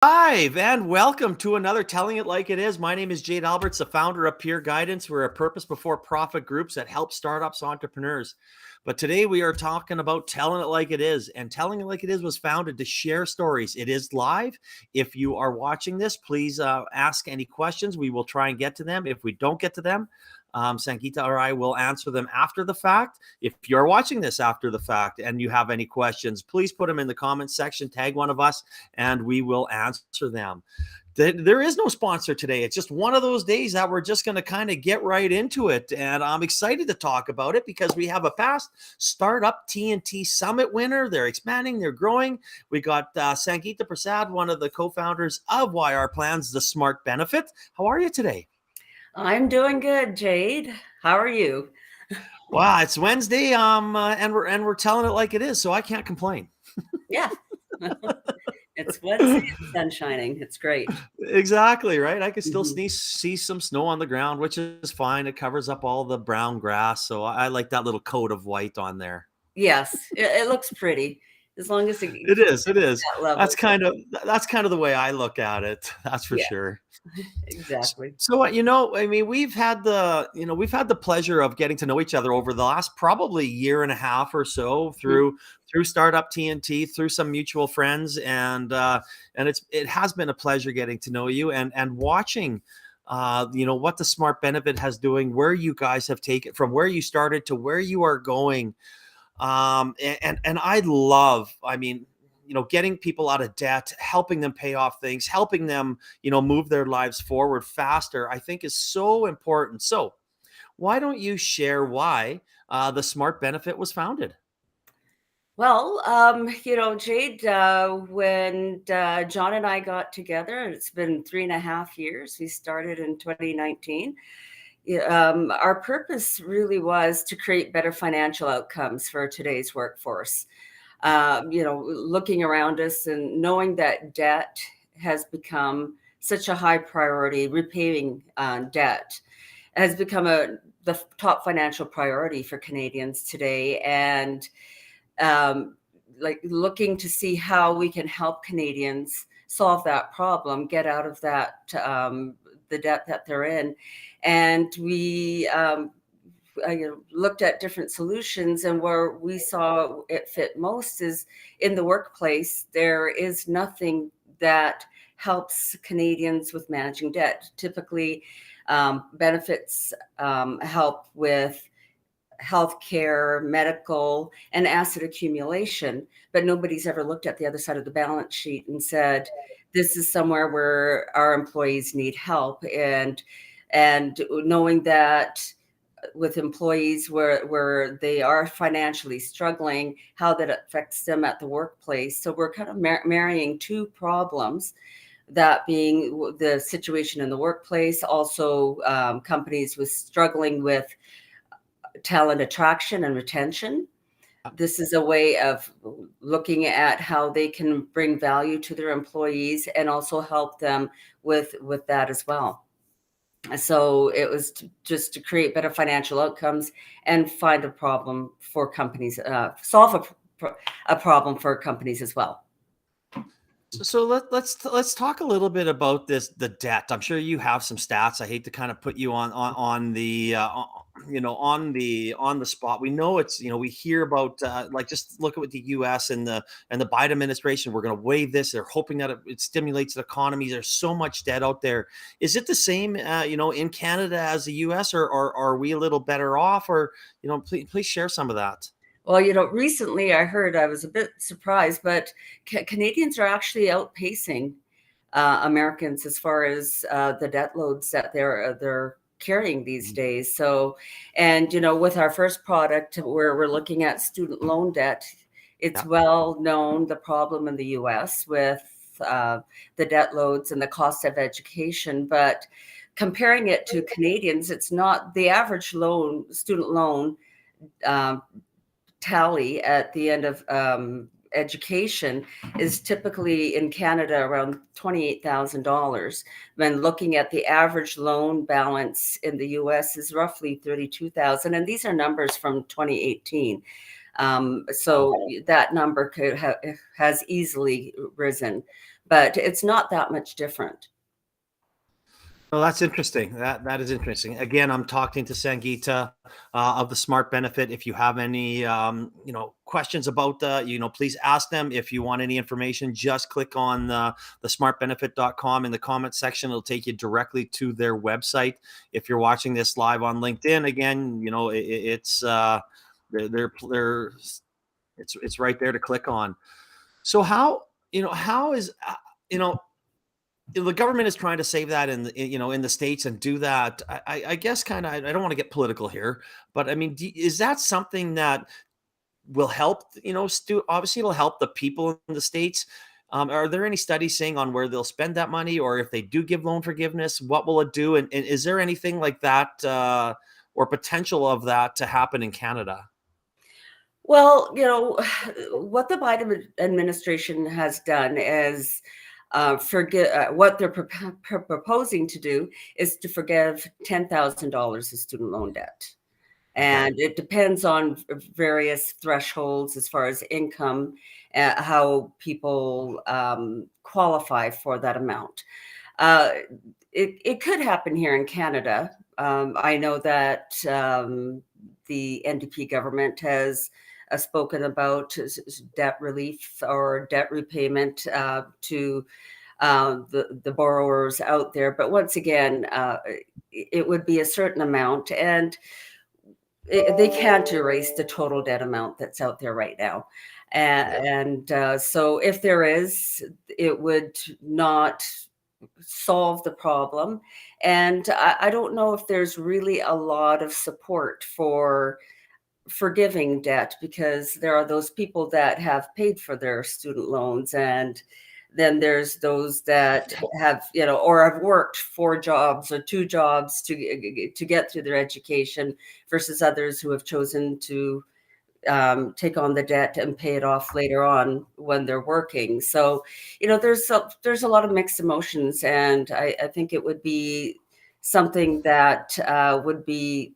Live and welcome to another Telling It Like It Is. My name is Jade Alberts, the founder of Peer Guidance. We're a purpose before profit groups that help startups, entrepreneurs. But today we are talking about Telling It Like It Is. And Telling It Like It Is was founded to share stories. It is live. If you are watching this, please ask any questions. We will try and get to them. If we don't get to them, Sangita or I will answer them after the fact. If you're watching this after the fact and you have any questions, please put them in the comments section, tag one of us, and we will answer them. There is no sponsor today. It's just one of those days that we're just going to kind of get right into it. And I'm excited to talk about it because we have a past Startup TNT Summit winner. They're expanding, they're growing. We got Sangita Prasad, one of the co-founders of YR Plans, the Smart Benefit. How are you today? I'm doing good, Jade. How are you? Wow, it's Wednesday, and we're telling it like it is, so I can't complain. Yeah. It's Wednesday, the sun's shining. It's great. Exactly, right? I can still Mhm. see some snow on the ground, which is fine. It covers up all the brown grass, so I like that little coat of white on there. Yes, it looks pretty as long as it It keeps is, it is. that level. That's kind of the way I look at it. That's for Yeah, sure. exactly. So, I mean, we've had the pleasure of getting to know each other over the last probably year and a half or so Mhm. through Startup TNT, through some mutual friends, and it has been a pleasure getting to know you and watching, what the Smart Benefit has doing, where you guys have taken from where you started to where you are going. And I love, I mean, getting people out of debt, helping them pay off things, helping them, move their lives forward faster, I think is so important. So why don't you share why the Smart Benefit was founded? Well, Jade, when John and I got together, and it's been 3.5 years, we started in 2019. Yeah, our purpose really was to create better financial outcomes for today's workforce. Looking around us and knowing that debt has become such a high priority, repaying debt has become the top financial priority for Canadians today. And like looking to see how we can help Canadians solve that problem, get out of that the debt that they're in, and we looked at different solutions, and where we saw it fit most is in the workplace. There is nothing that helps Canadians with managing debt. Typically, benefits help with healthcare, medical, and asset accumulation, but nobody's ever looked at the other side of the balance sheet and said, this is somewhere where our employees need help. And knowing that with employees where they are financially struggling, how that affects them at the workplace. So we're kind of marrying two problems, that being the situation in the workplace, also companies with struggling with talent attraction and retention. This is a way of looking at how they can bring value to their employees and also help them with that as well. So it was just to create better financial outcomes and find a problem for companies, solve a problem for companies as well. So let's talk a little bit about the debt. I'm sure you have some stats. I hate to kind of put you on the on the spot. We know it's, we hear about, like, just look at what the U.S. and the Biden administration. We're going to waive this. They're hoping that it stimulates the economy. There's so much debt out there. Is it the same, in Canada as the U.S., or are we a little better off? Or, please share some of that. Well, recently I heard, I was a bit surprised, but Canadians are actually outpacing Americans as far as the debt loads that they're carrying these days. So, and with our first product, where we're looking at student loan debt, it's Yeah. well known the problem in the U.S. with the debt loads and the cost of education, but comparing it to Canadians, it's not the average student loan. Um, Tally at the end of education is typically in Canada around $28,000. When looking at the average loan balance in the US is roughly 32,000, and these are numbers from 2018. So that number has easily risen. but it's not that much different. Well, that's interesting. That is interesting. Again, I'm talking to Sangita of the Smart Benefit. If you have any, questions about please ask them. If you want any information, just click on the smartbenefit.com in the comment section. It'll take you directly to their website. If you're watching this live on LinkedIn, again, it's they're it's right there to click on. So how is you know the government is trying to save that in the states and do that. I guess kind of. I don't want to get political here, but I mean, is that something that will help? Obviously, it'll help the people in the states. Are there any studies saying on where they'll spend that money, or if they do give loan forgiveness, what will it do? And is there anything like that or potential of that to happen in Canada? Well, what the Biden administration has done is forget what they're proposing to do is to forgive $10,000 of student loan debt. Okay. And it depends on various thresholds as far as income, how people qualify for that amount. Uh, it could happen here in Canada. I know that the NDP government has spoken about debt relief or debt repayment to the borrowers out there. But once again, it would be a certain amount, and they can't erase the total debt amount that's out there right now. Yeah. And so if there is, it would not solve the problem. And I don't know if there's really a lot of support for forgiving debt, because there are those people that have paid for their student loans, and then there's those that have, or have worked 4 jobs or 2 jobs to get through their education, versus others who have chosen to take on the debt and pay it off later on when they're working. So, there's a lot of mixed emotions, and I think it would be something that would be,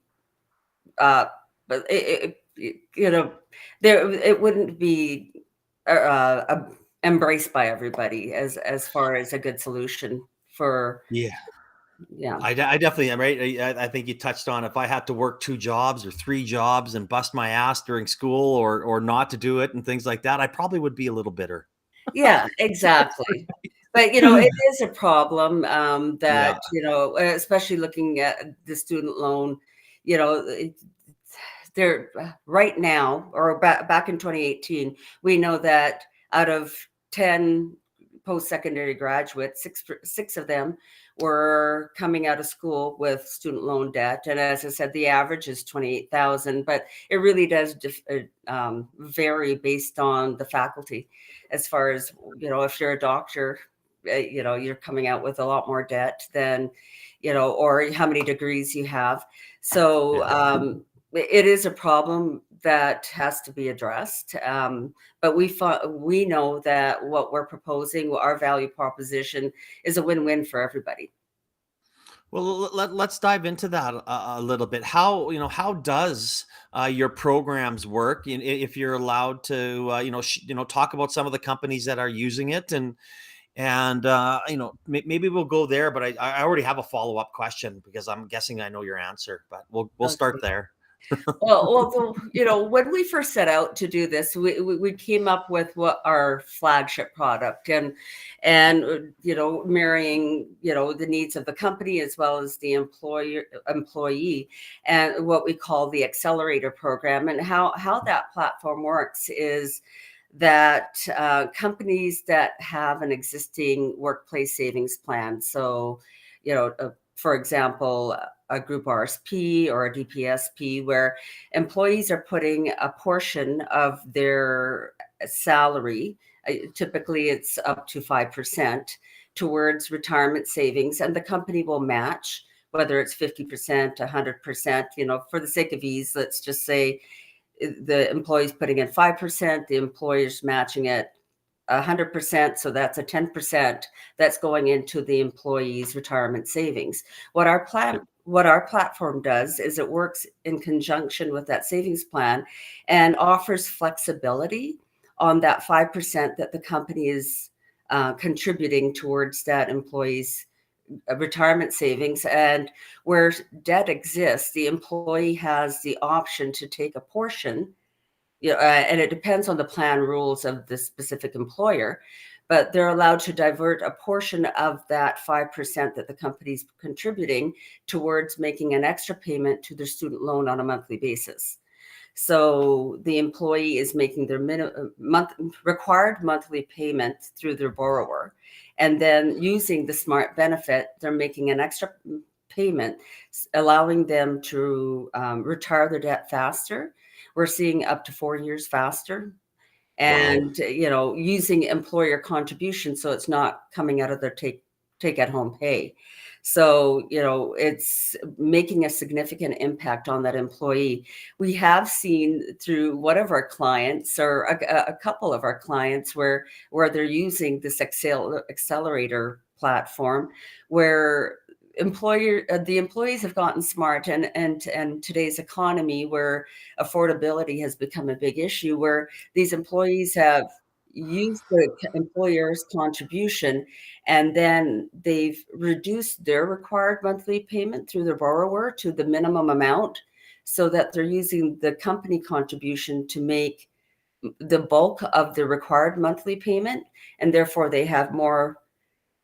but there it wouldn't be embraced by everybody as far as a good solution for, Yeah. yeah. I definitely am, right. I think you touched on, if I had to work 2 jobs or 3 jobs and bust my ass during school or not to do it and things like that, I probably would be a little bitter. Yeah, exactly. But, it is a problem, Yeah. that, especially looking at the student loan, you know, it there right now, or back in 2018, we know that out of 10 post-secondary graduates, six of them were coming out of school with student loan debt. And as I said, the average is 28,000, but it really does vary based on the faculty. As far as, if you're a doctor, you're coming out with a lot more debt than, or how many degrees you have. So it is a problem that has to be addressed. But we know that what we're proposing, our value proposition, is a win-win for everybody. Well, let's dive into that a little bit. How does your programs work? If you're allowed to, talk about some of the companies that are using it, and maybe we'll go there. But I already have a follow up question, because I'm guessing I know your answer. But we'll start Okay. there. When we first set out to do this, we came up with what our flagship product, and marrying the needs of the company as well as the employee, and what we call the accelerator program. And how that platform works is that companies that have an existing workplace savings plan, so for example, a group RSP or a DPSP, where employees are putting a portion of their salary, typically it's up to 5%, towards retirement savings, and the company will match, whether it's 50%, 100%. For the sake of ease, let's just say the employee's putting in 5%, the employer's matching it 100%. So that's a 10% that's going into the employee's retirement savings. What our platform does is it works in conjunction with that savings plan and offers flexibility on that 5% that the company is contributing towards that employee's retirement savings. And where debt exists, the employee has the option to take a portion, and it depends on the plan rules of the specific employer, but they're allowed to divert a portion of that 5% that the company's contributing towards making an extra payment to their student loan on a monthly basis. So the employee is making their required monthly payment through their borrower, and then using the smart benefit, they're making an extra payment, allowing them to retire their debt faster. We're seeing up to 4 years faster, and using employer contribution, so it's not coming out of their take at home pay. So it's making a significant impact on that employee. We have seen through one of our clients, or a couple of our clients, where they're using this accelerator platform, where the employees have gotten smart, and today's economy, where affordability has become a big issue, where these employees have used the employer's contribution, and then they've reduced their required monthly payment through their borrower to the minimum amount, so that they're using the company contribution to make the bulk of the required monthly payment, and therefore they have more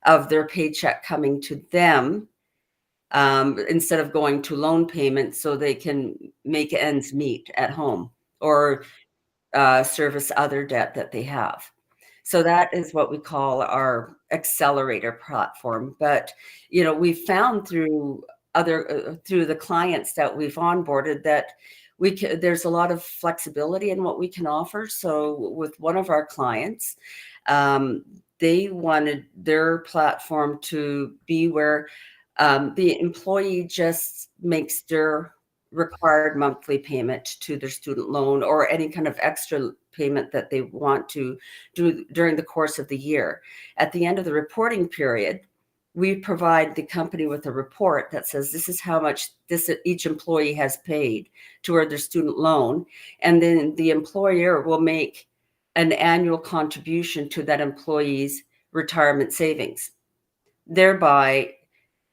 of their paycheck coming to them, instead of going to loan payments, so they can make ends meet at home, or service other debt that they have. So that is what we call our accelerator platform. But we've found through through the clients that we've onboarded that there's a lot of flexibility in what we can offer. So with one of our clients, they wanted their platform to be where the employee just makes their required monthly payment to their student loan, or any kind of extra payment that they want to do during the course of the year. At the end of the reporting period, we provide the company with a report that says this is how much each employee has paid toward their student loan, and then the employer will make an annual contribution to that employee's retirement savings. Thereby,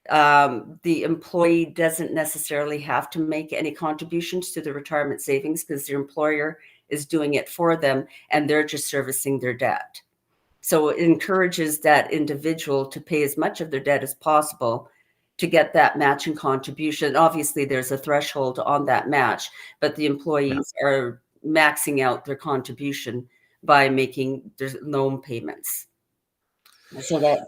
the employee doesn't necessarily have to make any contributions to the retirement savings, because their employer is doing it for them, and they're just servicing their debt. So it encourages that individual to pay as much of their debt as possible to get that matching contribution. Obviously, there's a threshold on that match, but the employees are maxing out their contribution by making their loan payments. So that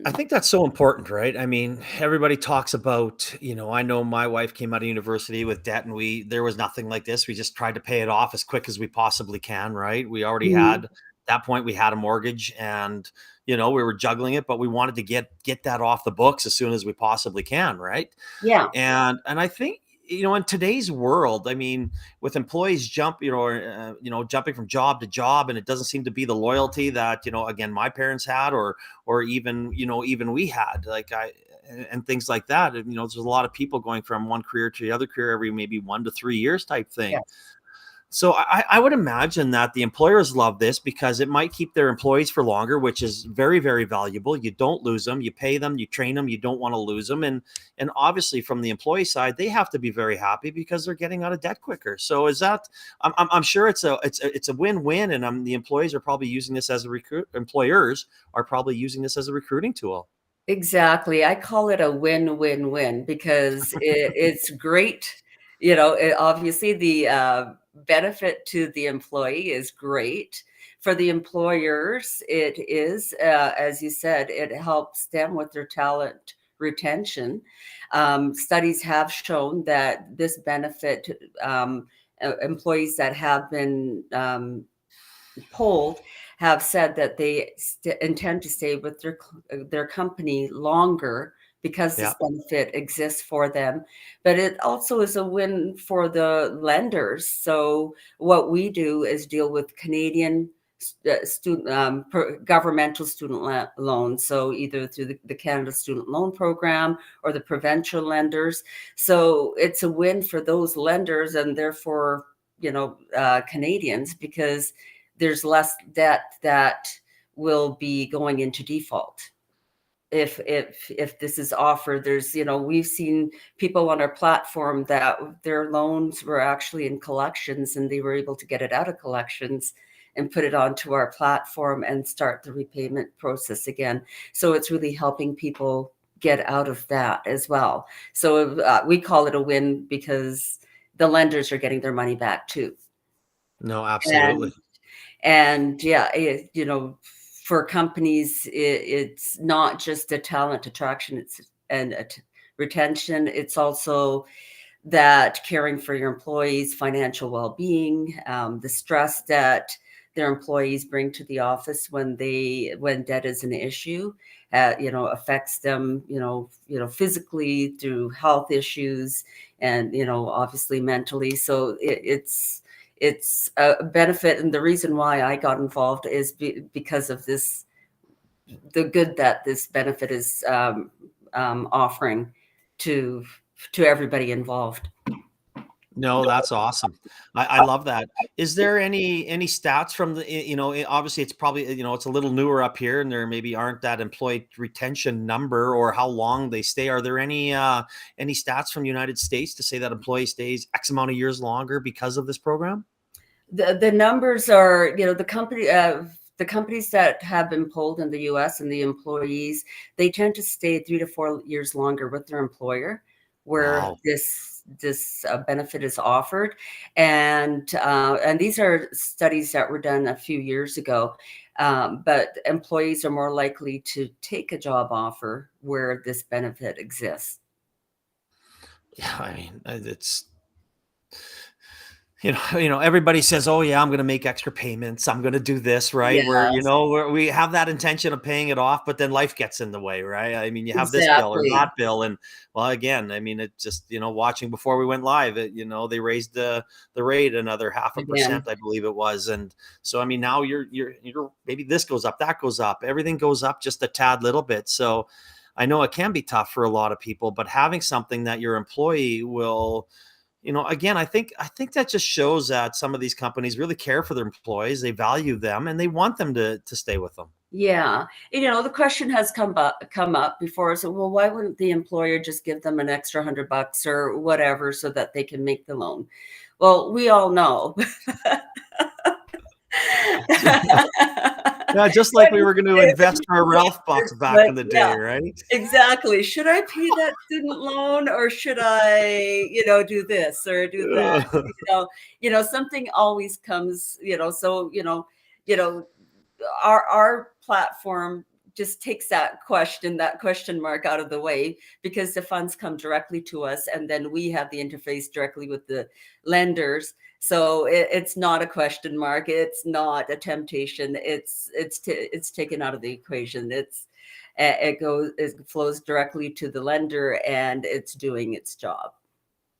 I think that's so important, right? I mean, everybody talks about, I know my wife came out of university with debt, and there was nothing like this. We just tried to pay it off as quick as we possibly can, right? We already Mhm. had, at that point, we had a mortgage, and, we were juggling it, but we wanted to get that off the books as soon as we possibly can, right? Yeah. And I think, in today's world, I mean, with employees jumping from job to job, and it doesn't seem to be the loyalty that, again, my parents had, or even, even we had, and things like that. And, there's a lot of people going from one career to the other career every maybe 1 to 3 years type thing. Yes. So I would imagine that the employers love this, because it might keep their employees for longer, which is very, very valuable. You don't lose them. You pay them, you train them. You don't want to lose them. And obviously, from the employee side, they have to be very happy because they're getting out of debt quicker. So I'm sure it's a win-win, and the employees are probably using this as employers are probably using this as a recruiting tool. Exactly. I call it a win-win-win, because it's great. Obviously, the benefit to the employee is great. For the employers, it is, as you said, it helps them with their talent retention. Studies have shown that this benefit, employees that have been polled, have said that they intend to stay with their company longer, because Yeah. this benefit exists for them. But it also is a win for the lenders. So what we do is deal with Canadian student governmental student loans, so either through the Canada Student Loan Program or the provincial lenders. So it's a win for those lenders, and therefore Canadians, because there's less debt that will be going into default if this is offered. There's, we've seen people on our platform that their loans were actually in collections, and they were able to get it out of collections and put it onto our platform and start the repayment process again. So it's really helping people get out of that as well. So we call it a win because the lenders are getting their money back too. No, And absolutely. yeah, for companies, it's not just a talent attraction, it's and retention. It's also that caring for your employees' financial well-being, the stress that their employees bring to the office when debt is an issue, affects them, physically through health issues, and obviously mentally. So it's a benefit, and the reason why I got involved is because of this, the good that this benefit is offering to everybody involved. No, that's awesome. I love that. Is there any stats from obviously it's probably, it's a little newer up here and there maybe aren't that employee retention number or how long they stay. Are there any stats from the United States to say that employee stays X amount of years longer because of this program? The numbers are, the companies that have been polled in the US, and the employees, they tend to stay 3 to 4 years longer with their employer where Wow. this benefit is offered. And these are studies that were done a few years ago. But employees are more likely to take a job offer where this benefit exists. Yeah, I mean, it's everybody says, "Oh yeah, I'm going to make extra payments. I'm going to do this," right? Yes, We have that intention of paying it off, but then life gets in the way, right? I mean, you have this bill or exactly. that bill, and well, again, I mean, it just watching before we went live, they raised the rate another half a Again. percent, I believe it was, and so I mean, now you're maybe this goes up, that goes up, everything goes up just a tad little bit. So I know it can be tough for a lot of people, but having something that your employee will again, I think that just shows that some of these companies really care for their employees, they value them, and they want them to stay with them. Yeah. The question has come up before. So, well, why wouldn't the employer just give them an extra $100 or whatever so that they can make the loan? Well, we all know. Yeah, just like we were going to invest our Ralph bucks back But in the day, yeah, right? exactly. Should I pay that student loan, or should I, do this or do that? Ugh. Something always comes, so, you know, our platform just takes that question mark out of the way, because the funds come directly to us, and then we have the interface directly with the lenders. So it's not a question mark, it's not a temptation, it's taken out of the equation. It flows directly to the lender, and it's doing its job.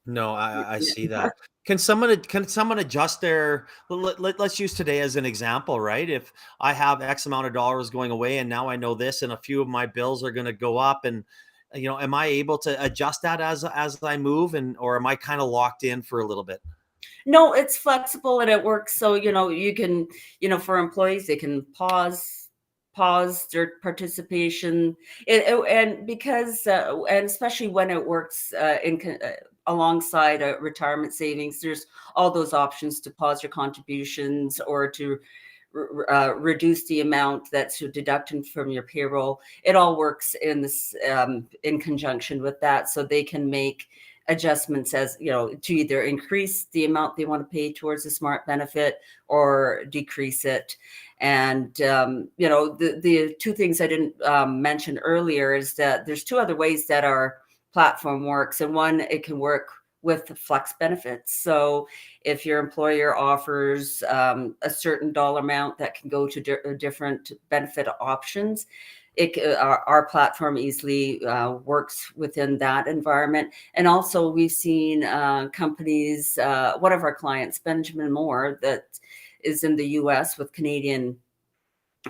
No, I see that. Can someone adjust their let's use today as an example, right? If I have X amount of dollars going away and now I know this and a few of my bills are going to go up and am I able to adjust that as I move and or am I kind of locked in for a little bit? No, it's flexible and it works. So, you can, for employees, they can pause their participation. And because, and especially when it works alongside retirement savings, there's all those options to pause your contributions or to reduce the amount that's deducted from your payroll. It all works in conjunction with that, so they can make adjustments as to either increase the amount they want to pay towards the smart benefit or decrease it. And the two things I didn't mention earlier is that there's two other ways that our platform works. And one, it can work with flex benefits. So if your employer offers a certain dollar amount that can go to different benefit options, our platform easily works within that environment. And also, we've seen companies. One of our clients, Benjamin Moore, that is in the U.S. with Canadian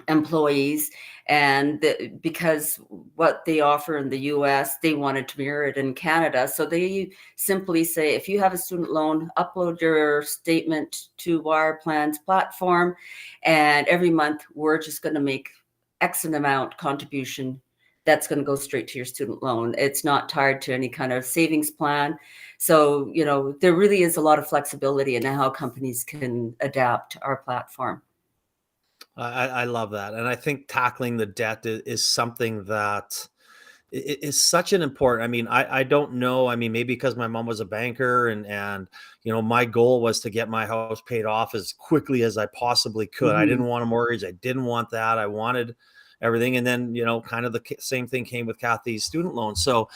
employees, and because what they offer in the US, they wanted to mirror it in Canada. So they simply say, if you have a student loan, upload your statement to our plans platform, and every month we're just going to make X amount contribution that's going to go straight to your student loan. It's not tied to any kind of savings plan. So, there really is a lot of flexibility in how companies can adapt our platform. I love that. And I think tackling the debt is something that is such an important. I mean, I don't know. I mean, maybe because my mom was a banker, and my goal was to get my house paid off as quickly as I possibly could. I Mhm. didn't want a mortgage. I didn't want that. I wanted everything. And then, kind of the same thing came with Kathy's student loan. So,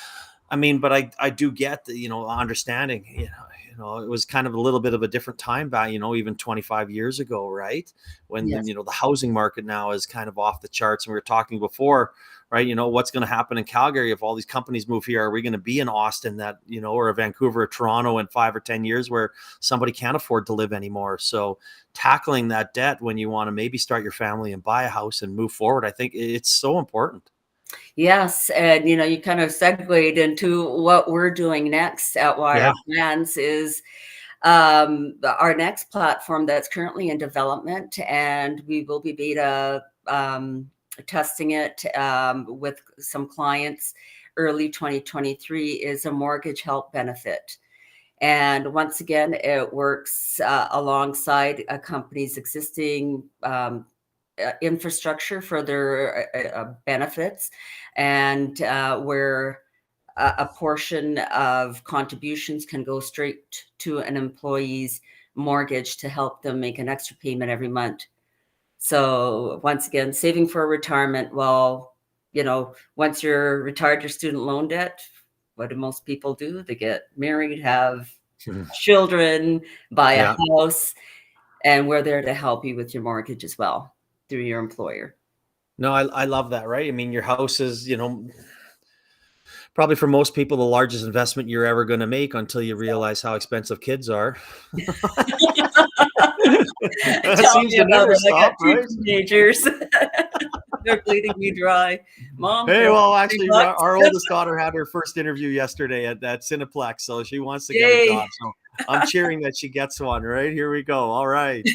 I mean, but I do get the, understanding, it was kind of a little bit of a different time back, even 25 years ago, right? When Yes. the housing market now is kind of off the charts. And we were talking before, right? What's going to happen in Calgary if all these companies move here? Are we going to be in Austin or a Vancouver or Toronto in 5 or 10 years where somebody can't afford to live anymore? So tackling that debt when you want to maybe start your family and buy a house and move forward, I think it's so important. Yes, and you kind of segued into what we're doing next at Yeah. Wire Plans is our next platform that's currently in development, and we will be beta testing it with some clients early 2023 is a mortgage help benefit. And once again, it works alongside a company's existing infrastructure for their benefits, and where a portion of contributions can go straight to an employee's mortgage to help them make an extra payment every month. So once again, saving for retirement. Well, once you're retired, your student loan debt, what do most people do? They get married, have Mhm. children, buy a Yeah. house, and we're there to help you with your mortgage as well through your employer. No, I love that, right? I mean, your house is, probably for most people, the largest investment you're ever going to make until you realize how expensive kids are. That Tell seems me to about never it. I got stop, 2 right? teenagers. They're bleeding me dry. Mom, Hey, can I well, have actually, $3? our oldest daughter had her first interview yesterday at Cineplex, so she wants to get a Yay. job. So I'm cheering that she gets one. Right, here we go. All right.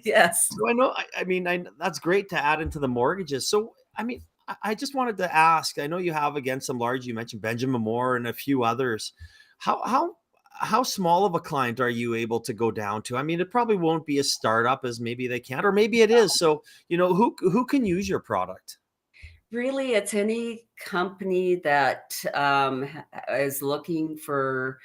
Yes. So I know. I mean, that's great to add into the mortgages. So I mean, I just wanted to ask. I know you have again some large. You mentioned Benjamin Moore and a few others. How small of a client are you able to go down to? I mean, it probably won't be a startup as maybe they can't, or maybe it is. So who can use your product? Really, it's any company that is looking for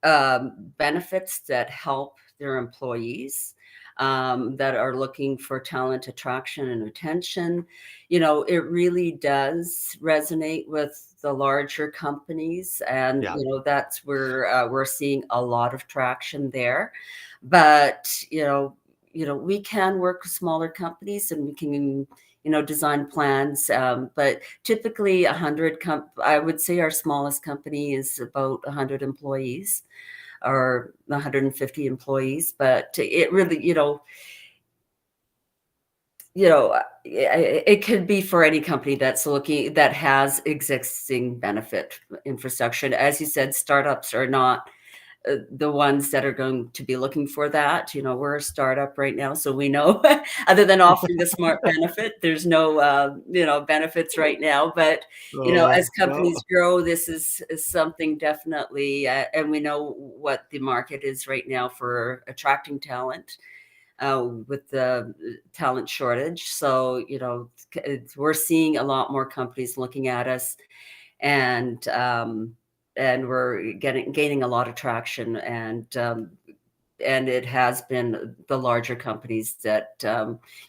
benefits that help their employees, that are looking for talent attraction and retention. It really does resonate with the larger companies, and Yeah. that's where we're seeing a lot of traction there. But we can work with smaller companies, and we can design plans. But typically, 100 I would say our smallest company is about 100 employees or 150 employees, but it really, it could be for any company that has existing benefit infrastructure. As you said, startups are not the ones that are going to be looking for that. We're a startup right now, so we know other than offering the smart benefit, there's no benefits right now. But as No. companies grow, this is something definitely, and we know what the market is right now for attracting talent with the talent shortage. So we're seeing a lot more companies looking at us, and we're gaining a lot of traction, and it has been the larger companies that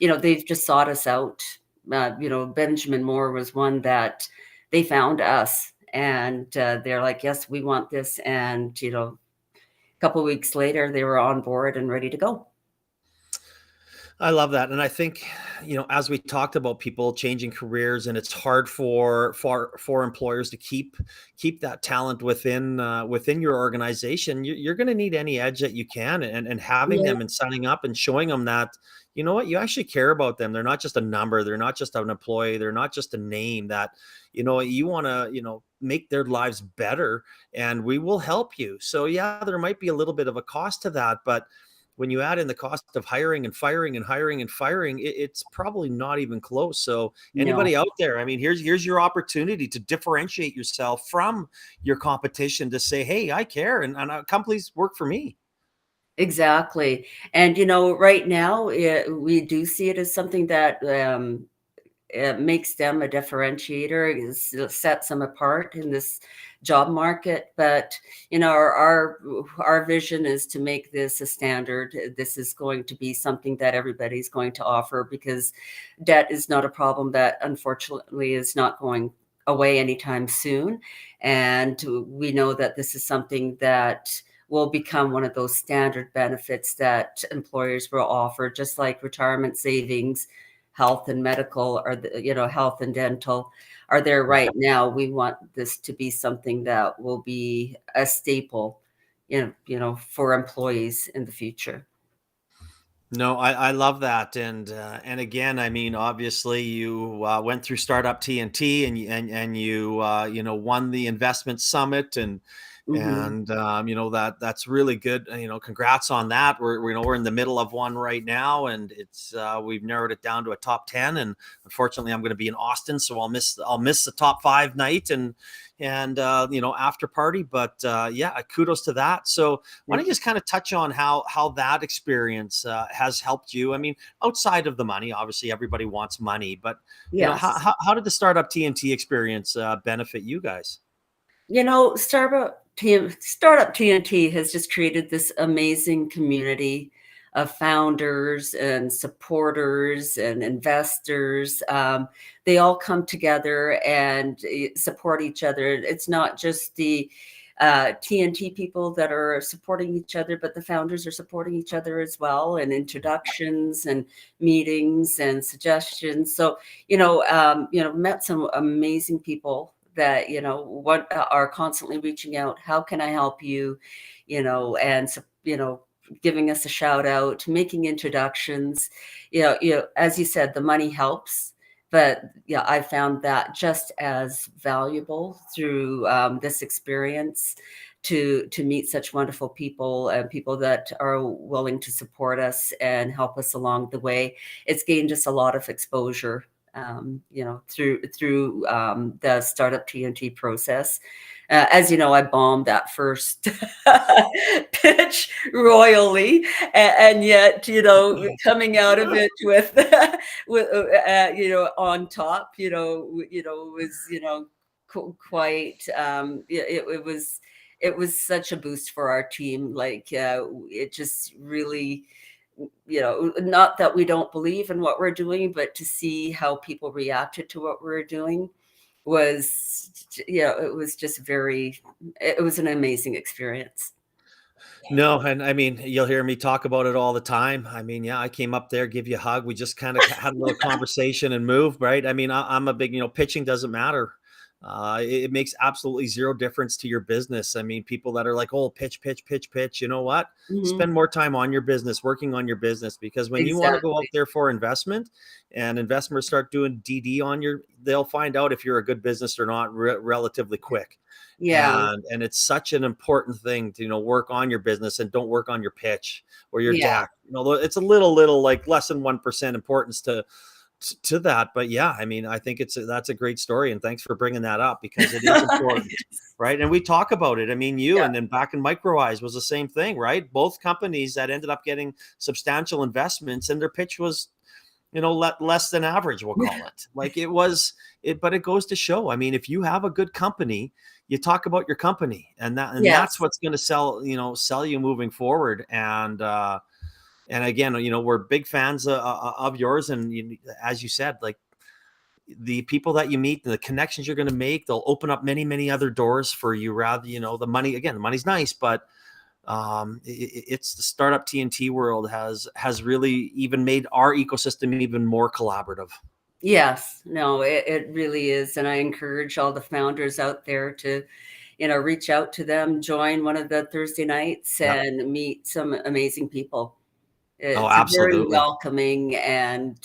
they've just sought us out. Benjamin Moore was one that they found us, and they're like, yes, we want this. And a couple of weeks later they were on board and ready to go. I love that. And I think, as we talked about people changing careers, and it's hard for employers to keep that talent within your organization, you're going to need any edge that you can, and having Yeah. them and signing up and showing them that, what, you actually care about them. They're not just a number, they're not just an employee, they're not just a name, that, you want to, make their lives better, and we will help you. So yeah, there might be a little bit of a cost to that, but when you add in the cost of hiring and firing and hiring and firing, it's probably not even close. So No, anybody out there, I mean, here's your opportunity to differentiate yourself from your competition, to say, hey, I care, and come please work for me. exactly. And, right now, we do see it as something that it makes them a differentiator, sets them apart in this job market. But our vision is to make this a standard. This is going to be something that everybody's going to offer, because debt is not a problem that unfortunately is not going away anytime soon. And we know that this is something that will become one of those standard benefits that employers will offer, just like retirement savings, health and medical, or health and dental are there right now. We want this to be something that will be a staple, for employees in the future. No, I love that, and again, I mean, obviously, you went through Startup TNT, and you won the investment summit, Hmm. that's really good. Congrats on that. We're in the middle of one right now, and it's we've narrowed it down to a top 10. And unfortunately, I'm going to be in Austin, so I'll miss the top 5 night and after party. But yeah, kudos to that. So why don't you just kind of touch on how that experience has helped you? I mean, outside of the money, obviously everybody wants money, but Yes. how did the Startup TNT experience benefit you guys? Startup TNT has just created this amazing community of founders and supporters and investors. They all come together and support each other. It's not just the TNT people that are supporting each other, but the founders are supporting each other as well, and introductions and meetings and suggestions. So, met some amazing people that what are constantly reaching out. How can I help you? And giving us a shout out, making introductions. As you said, the money helps, but yeah, I found that just as valuable through this experience, to meet such wonderful people, and people that are willing to support us and help us along the way. It's gained us a lot of exposure, through the Startup TNT process. As you know, I bombed that first pitch royally, and yet, coming out of it with, with on top, was quite. It was such a boost for our team. Like, it just really, not that we don't believe in what we're doing, but to see how people reacted to what we were doing it was just it was an amazing experience. No, and I mean, you'll hear me talk about it all the time. I mean, yeah, I came up there, give you a hug. We just kind of had a little conversation and moved, right? I mean, I'm a big, pitching doesn't matter. It makes absolutely zero difference to your business. I mean, people that are like, oh, pitch, pitch, pitch, pitch. You know what? Mhm. Spend more time on your business, working on your business, because when you want to go out Exactly. there for investment, and investors start doing DD on they'll find out if you're a good business or not relatively quick. Yeah, And it's such an important thing to work on your business, and don't work on your pitch or your yeah, deck. It's a little like less than 1% importance to that. But yeah, I mean, I think that's a great story, and thanks for bringing that up, because it is important, right? And we talk about it. I mean, you yeah, and then back in Microeyes was the same thing, right? Both companies that ended up getting substantial investments, and their pitch was less than average, we'll call it. Like, it was it but it goes to show, I mean, if you have a good company, you talk about your company, and that's yes, what's going to sell you moving forward. And again, we're big fans of yours, and as you said, like, the people that you meet, the connections you're going to make, they'll open up many, many other doors for you. Rather, the money, again, the money's nice, but it's the Startup TNT world has really even made our ecosystem even more collaborative. yes. No, it really is, and I encourage all the founders out there to, reach out to them, join one of the Thursday nights, Yeah. and meet some amazing people. Oh, It's a very absolutely. welcoming and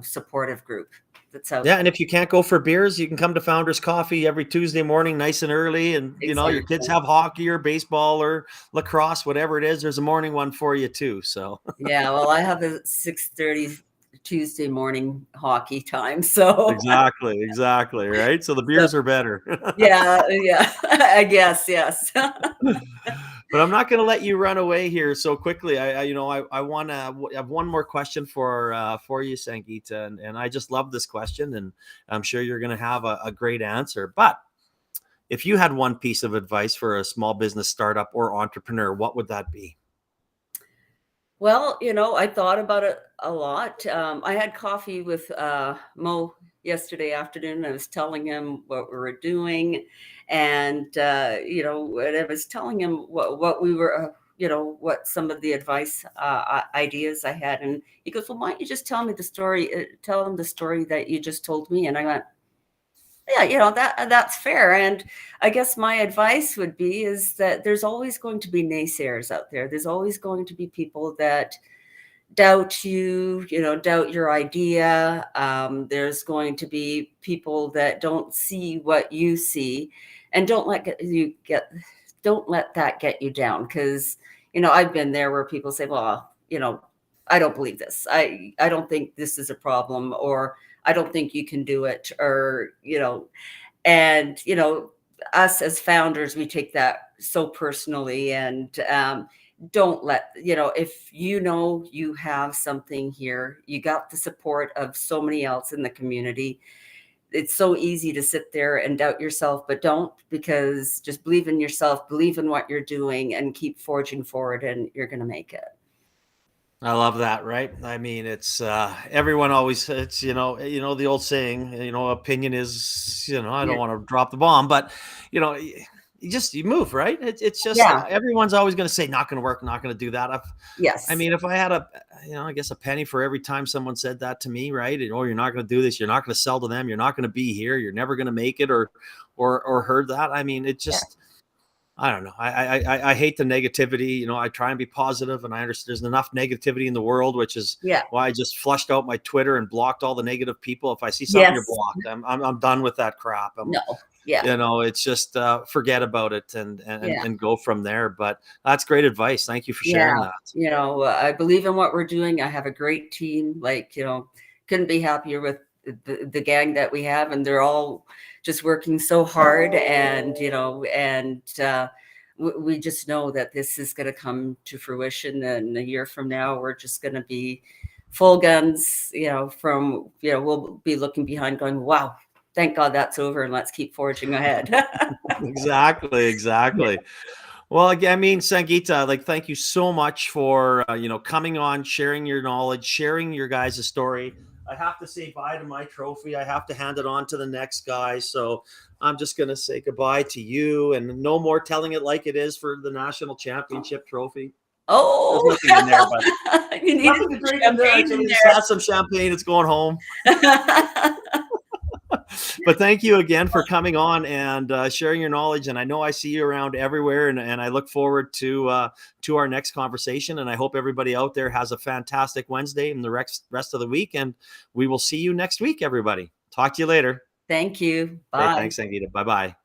supportive group, that's out Yeah, there. and if you can't go for beers, you can come to Founders Coffee every Tuesday morning, nice and early. And your kids Exactly. have hockey or baseball or lacrosse, whatever it is. There's a morning one for you too. So Yeah, well, I have a 6:30 Tuesday morning hockey time, so exactly, right. So the so beers are better. yeah, I guess, yes. But I'm not going to let you run away here so quickly. I want to have one more question for you, Sangita, and I just love this question, and I'm sure you're going to have a great answer. But if you had one piece of advice for a small business startup or entrepreneur, what would that be? Well, I thought about it a lot. I had coffee with Mo yesterday afternoon. I was telling him what we were doing, and and I was telling him what we were, what some of the advice ideas I had, and he goes, "Well, why don't you just tell me the story? Tell him the story that you just told me." And I went, "Yeah, that's fair." And I guess my advice would be is that there's always going to be naysayers out there. There's always going to be people that doubt you, doubt your idea. There's going to be people that don't see what you see, and don't let that get you down. Because I've been there where people say, "Well, I don't believe this. I don't think this is a problem," or "I don't think you can do it," or and us as founders, we take that so personally, and don't let if you have something here, you got the support of so many else in the community. It's so easy to sit there and doubt yourself, but don't, because just believe in yourself, believe in what you're doing, and keep forging forward, and you're going to make it. I love that, right? I mean, it's everyone always it's the old saying, opinion is, I don't Yeah. want to drop the bomb, but you move, right? It's just Yeah. everyone's always going to say not going to work, not going to do that. I Yes. mean, if I had I guess a penny for every time someone said that to me, right? And, oh, you're not going to do this, you're not going to sell to them, you're not going to be here, you're never going to make it, or heard that. I mean, it Yeah. just I don't know. I hate the negativity. I try and be positive, and I understand there's enough negativity in the world, which is Yeah. why I just flushed out my Twitter and blocked all the negative people. If I see something, you're Yes. blocked. I'm done with that crap. No. Yeah. It's just forget about it Yeah. and go from there. But that's great advice. Thank you for Yeah, sharing that. I believe in what we're doing. I have a great team. Like, couldn't be happier with the gang that we have, and they're all just working so hard. And we just know that this is going to come to fruition. And a year from now, we're just going to be full guns. We'll be looking behind, going, "Wow, thank God that's over, and let's keep forging ahead." Yeah. Exactly. Well, again, I mean, Sangita, like, thank you so much for coming on, sharing your knowledge, sharing your guys' story. I have to say bye to my trophy. I have to hand it on to the next guy. So I'm just gonna say goodbye to you, and no more telling it like it is for the national championship trophy. There's Oh, nothing in there, but you needed nothing to some drink in there. champagne Actually, in just have some champagne. It's going home. there. But thank you again for coming on and sharing your knowledge. And I know I see you around everywhere, and I look forward to our next conversation. And I hope everybody out there has a fantastic Wednesday and the rest of the week. And we will see you next week, everybody. Talk to you later. Thank you. Okay, Bye. thanks, Sangita. Bye bye.